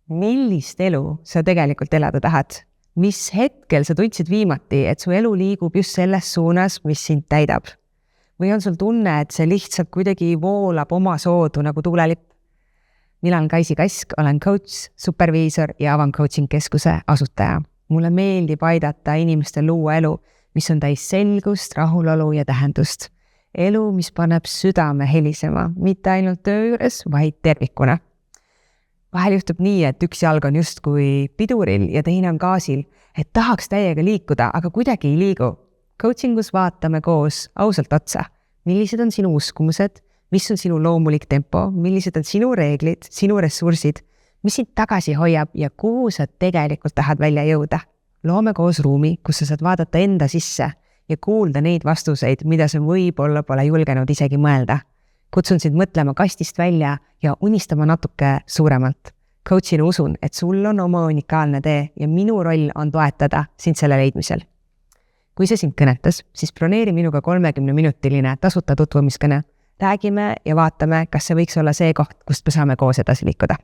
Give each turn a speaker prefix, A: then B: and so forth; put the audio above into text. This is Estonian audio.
A: millist elu sa tegelikult elada tahad? Mis hetkel sa tundsid viimati, et su elu liigub just selles suunas, mis sind täidab? Või on sul tunne, et see lihtsalt kuidagi voolab oma soodu nagu tuulelipp? Mina olen Kaisi Kask, olen coach, superviisor ja Avan Coaching Keskuse asutaja. Mulle meeldib aidata inimestel luua elu, mis on täis selgust, rahulolu ja tähendust. Elu, mis paneb südame helisema, mitte ainult töö juures, vaid tervikuna. Vahel juhtub nii, et üks jalg on justkui piduril ja teine on gaasil, et tahaks täiega liikuda, aga kuidagi ei liigu. Coachingus vaatame koos ausalt otsa, millised on sinu uskumused, mis on sinu loomulik tempo, millised on sinu reeglid, sinu ressursid, mis sind tagasi hoiab ja kuhu sa tegelikult tahad välja jõuda. Loome koos ruumi, kus sa saad vaadata enda sisse ja kuulda neid vastuseid, mida sa võib-olla pole julgenud isegi mõelda. Kutsun sind mõtlema kastist välja ja unistama natuke suuremalt. Coachina usun, et sul on oma unikaalne tee ja minu roll on toetada sind selle leidmisel. Kui see sind kõnetas, siis broneeri minuga 30-minutiline tasuta tutvumiskõne. Räägime ja vaatame, kas see võiks olla see koht, kust me saame koos edasi liikuda.